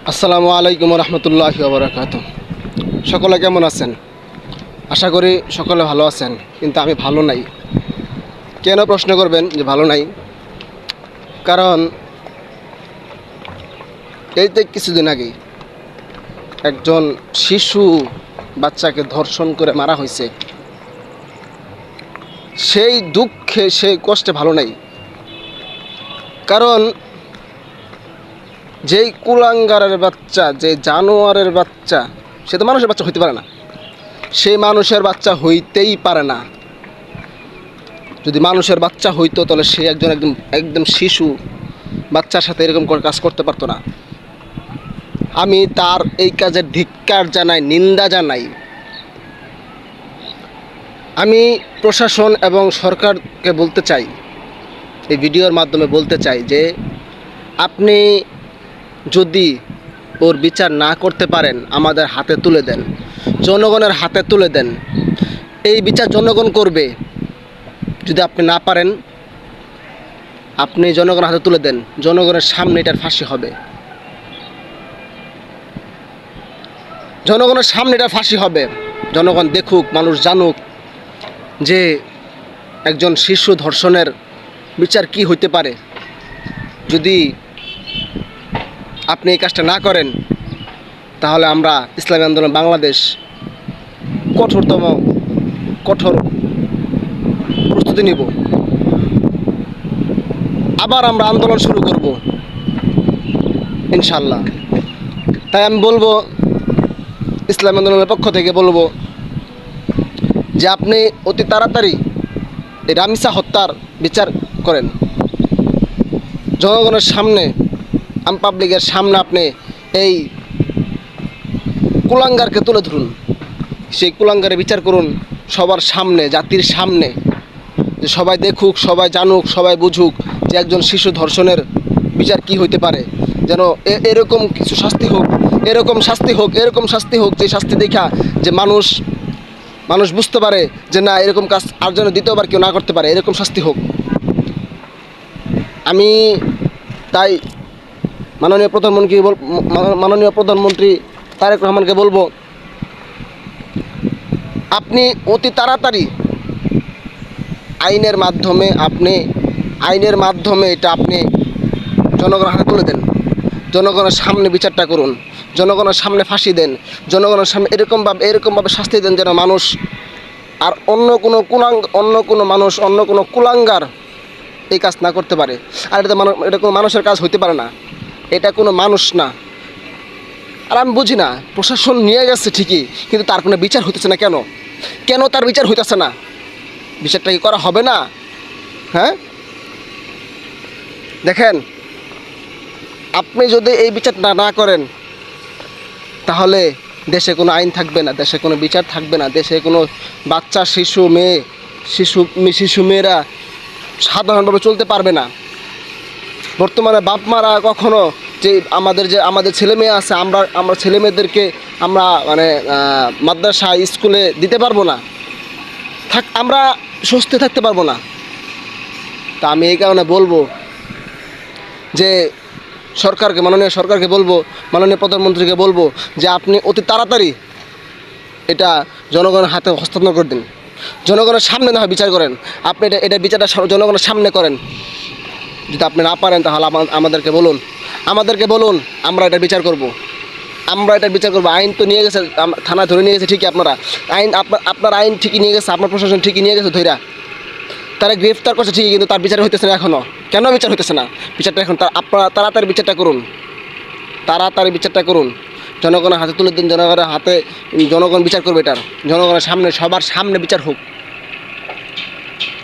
আসসালামু আলাইকুম রহমতুল্লাহি ওয়া বারাকাতুহু। সকলে কেমন আছেন? আশা করি সকলে ভালো আছেন, কিন্তু আমি ভালো নাই। কেন প্রশ্ন করবেন যে ভালো নাই? কারণ এইতে কিছুদিন আগেই একজন শিশু বাচ্চাকে ধর্ষণ করে মারা হয়েছে। সেই দুঃখে, সেই কষ্টে ভালো নাই। কারণ যেই কুলাঙ্গারের বাচ্চা, যে জানোয়ারের বাচ্চা, সে তো মানুষের বাচ্চা হইতে পারে না। সে মানুষের বাচ্চা হইতেই পারে না। যদি মানুষের বাচ্চা হইতো তাহলে সে একদম একদম শিশু বাচ্চার সাথে এরকম করে কাজ করতে পারতো না। আমি তার এই কাজের ধিক্কার জানাই, নিন্দা জানাই। আমি প্রশাসন এবং সরকারকে বলতে চাই, এই ভিডিওর মাধ্যমে বলতে চাই যে আপনি যদি ওর বিচার না করতে পারেন, আমাদের হাতে তুলে দেন, জনগণের হাতে তুলে দেন। এই বিচার জনগণ করবে। যদি আপনি না পারেন, আপনি জনগণের হাতে তুলে দেন, জনগণের সামনে এটার ফাঁসি হবে। জনগণের সামনে এটার ফাঁসি হবে। জনগণ দেখুক, মানুষ জানুক যে একজন শিশু ধর্ষণের বিচার কি হইতে পারে। যদি আপনি এই কাজটা না করেন, তাহলে আমরা ইসলামী আন্দোলন বাংলাদেশ কঠোর প্রস্তুতি নিব। আবার আমরা আন্দোলন শুরু করব ইনশাল্লাহ। তাই আমি বলবো, ইসলামী আন্দোলনের পক্ষ থেকে বলবো যে আপনি অতি তাড়াতাড়ি এই রামিসা হত্যার বিচার করেন। জনগণের সামনে, পাবলিকের সামনে আপনি এই কুলাঙ্গারকে তুলে ধরুন। সেই কুলাঙ্গারে বিচার করুন সবার সামনে, জাতির সামনে, যে সবাই দেখুক, সবাই জানুক, সবাই বুঝুক যে একজন শিশু ধর্ষণের বিচার কি হইতে পারে। যেন এরকম কিছু শাস্তি হোক, এরকম শাস্তি হোক, এরকম শাস্তি হোক, যে শাস্তি দেখা যে মানুষ বুঝতে পারে যে না, এরকম কাজ আর যেন দ্বিতীয়বার কেউ না করতে পারে, এরকম শাস্তি হোক। আমি তাই মাননীয় প্রধানমন্ত্রী তারেক রহমানকে বলবো, আপনি অতি তাড়াতাড়ি আইনের মাধ্যমে এটা আপনি জনগণের হাতে তুলে দেন। জনগণের সামনে বিচারটা করুন, জনগণের সামনে ফাঁসি দেন, জনগণের সামনে এরকমভাবে শাস্তি দেন যেন মানুষ আর অন্য কোনো কুলাঙ্গার এই কাজ না করতে পারে। আর এটা কোনো মানুষের কাজ হইতে পারে না, এটা কোনো মানুষ না। আর আমি বুঝি না, প্রশাসন নিয়ে গেছে ঠিকই, কিন্তু তার কোনো বিচার হইতেছে না। কেন তার বিচার হইতেছে না? বিচারটা কি করা হবে না? হ্যাঁ, দেখেন, আপনি যদি এই বিচারটা না করেন, তাহলে দেশে কোনো আইন থাকবে না, দেশে কোনো বিচার থাকবে না, দেশে কোনো বাচ্চা, শিশু মেয়েরা সাধারণভাবে চলতে পারবে না। বর্তমানে বাপ মারা কখনো আমাদের ছেলে মেয়ে আছে, আমরা ছেলে মেয়েদেরকে আমরা মাদ্রাসা, স্কুলে দিতে পারবো না, আমরা সুস্থ থাকতে পারবো না। তা আমি এই কারণে বলবো যে মাননীয় সরকারকে বলবো, মাননীয় প্রধানমন্ত্রীকে বলবো যে আপনি অতি তাড়াতাড়ি এটা জনগণের হাতে হস্তান্তর করে দিন। জনগণের সামনে না হয় বিচার করেন, আপনি এটা বিচারটা জনগণের সামনে করেন। যদি আপনি না পারেন, তাহলে আমাদেরকে বলুন, আমরা এটা বিচার করব। আইন তো নিয়ে গেছে, থানা ধরে নিয়ে গেছে ঠিকই, আপনার আইন ঠিকই নিয়ে গেছে, আপনার প্রশাসন ঠিকই নিয়ে গেছে ধইরা, তারা গ্রেফতার করছে ঠিকই, কিন্তু তার বিচার হইতেছে না এখনও। কেন বিচার হইতেছে না? বিচারটা এখন আপনারা তাড়াতাড়ি বিচারটা করুন, জনগণের হাতে তুলে দিন। জনগণ বিচার করবে এটার, জনগণের সামনে, সবার সামনে বিচার হোক।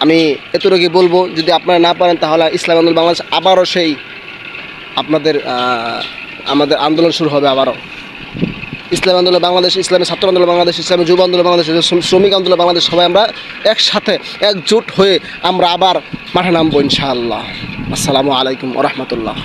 আমি এতটুকুই বলবো। যদি আপনারা না পারেন, তাহলে ইসলামী আন্দোলন বাংলাদেশ আবারও আমাদের আন্দোলন শুরু হবে আবারও। ইসলামী আন্দোলন বাংলাদেশ, ইসলামী ছাত্র আন্দোলন বাংলাদেশ, ইসলামী যুব আন্দোলন বাংলাদেশ, শ্রমিক আন্দোলন বাংলাদেশ, সবাই আমরা একসাথে একজোট হয়ে আমরা আবার মাঠে নামবো ইনশাআল্লাহ। আসসালামু আলাইকুম ওয়া রাহমাতুল্লাহ।